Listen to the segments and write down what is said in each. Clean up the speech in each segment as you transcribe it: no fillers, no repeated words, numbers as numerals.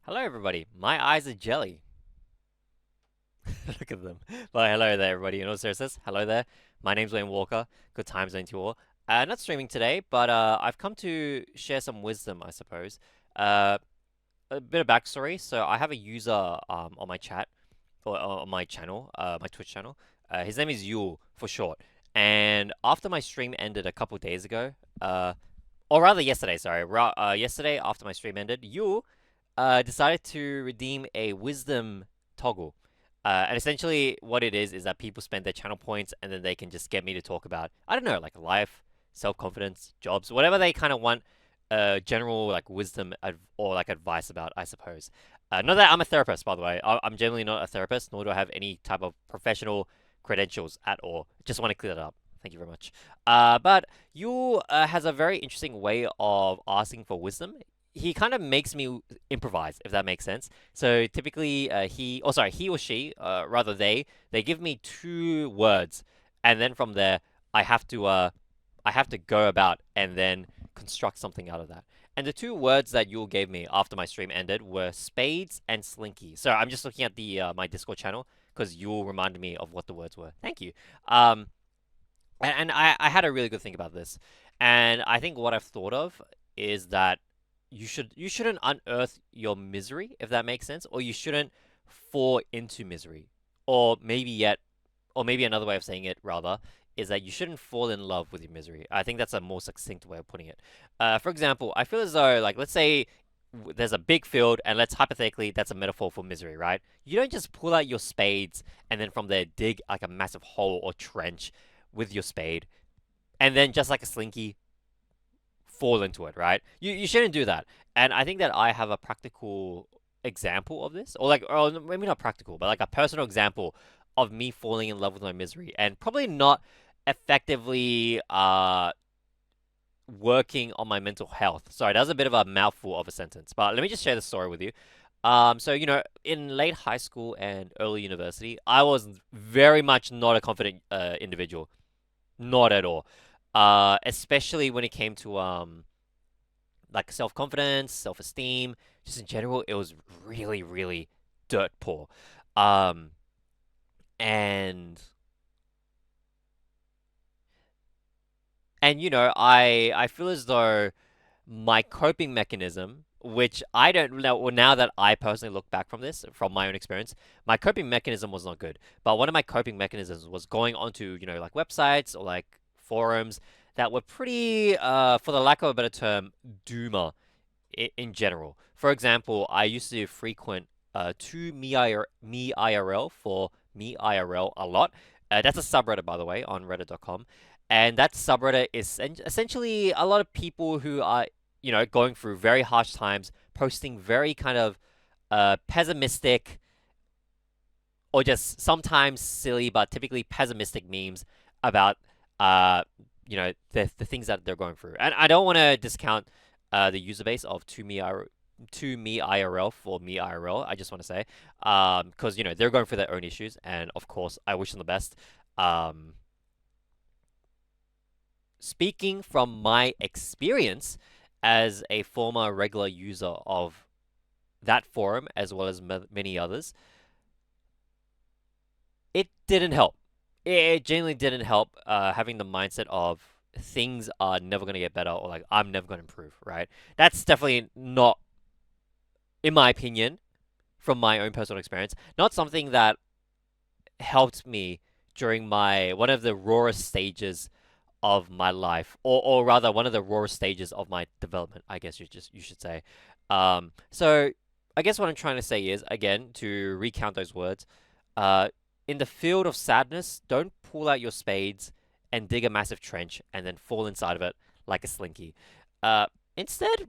Hello, everybody. My eyes are jelly. Look at them. But hello there, everybody. In all seriousness, hello there. My name's Wayne Walker. Good times to you all. Not streaming today, but I've come to share some wisdom, I suppose. Uh, a bit of backstory. So I have a user on my chat or on my channel, my Twitch channel. His name is Yule for short. And after my stream ended a couple days ago, or rather yesterday, sorry, yesterday after my stream ended, Yule decided to redeem a wisdom toggle. And essentially, what it is that people spend their channel points and then they can just get me to talk about, I don't know, like life, self confidence, jobs, whatever they kind of want, general like wisdom or like advice about, I suppose. Not that I'm a therapist, by the way. I'm generally not a therapist, nor do I have any type of professional credentials at all. Just want to clear that up. Thank you very much. But you has a very interesting way of asking for wisdom. He kind of makes me improvise, if that makes sense. So typically, he or she, rather they give me two words, and then from there, I have to, uh, I have to go about and then construct something out of that. And the two words that you gave me after my stream ended were spades and slinky. So I'm just looking at the my Discord channel because you reminded me of what the words were. Thank you. Um, and I had a really good think about this, and I think what I've thought of is that you shouldn't unearth your misery, if that makes sense, or you shouldn't fall into misery, or maybe another way of saying it rather is that you shouldn't fall in love with your misery. I think that's a more succinct way of putting it. For example, I feel as though like let's say there's a big field, and let's hypothetically that's a metaphor for misery, right? You don't just pull out your spades and then from there dig like a massive hole or trench with your spade, and then just like a slinky, fall into it, right? You shouldn't do that. And I think that I have a practical example of this, or like, or maybe not practical, but like a personal example of me falling in love with my misery, and probably not effectively working on my mental health. Sorry, that was a bit of a mouthful of a sentence, but let me just share the story with you. So in late high school and early university, I was very much not a confident individual. Not at all. Especially when it came to like self confidence, self esteem, just in general, it was really, really dirt poor. Um, and I feel as though my coping mechanism, which I don't know, well, now that I personally look back from this, from my own experience, my coping mechanism was not good. But one of my coping mechanisms was going onto, like websites or like forums that were pretty, for the lack of a better term, doomer in general. For example, I used to frequent to me IRL for me IRL a lot. That's a subreddit, by the way, on reddit.com. And that subreddit is essentially a lot of people who are, going through very harsh times, posting very kind of pessimistic or just sometimes silly, but typically pessimistic memes about, uh, the things that they're going through. And I don't want to discount the user base of to me IRL for me IRL. I just want to say, because they're going through their own issues, and of course I wish them the best. Um, Speaking from my experience as a former regular user of that forum as well as many others, it didn't help. It genuinely didn't help having the mindset of things are never going to get better or like I'm never going to improve, right? That's definitely not, in my opinion, from my own personal experience, not something that helped me during my one of the rawest stages of my life, or rather one of the rawest stages of my development, I guess you should say. So I guess what I'm trying to say is again to recount those words. Uh, in the field of sadness, don't pull out your spades and dig a massive trench and then fall inside of it like a slinky. Instead,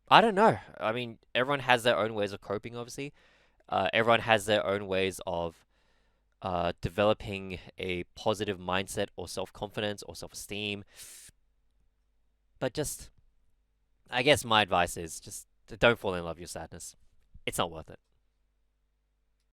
I don't know. I mean, everyone has their own ways of coping, obviously. Everyone has their own ways of developing a positive mindset or self confidence or self esteem. But just, I guess my advice is just don't fall in love with your sadness. It's not worth it.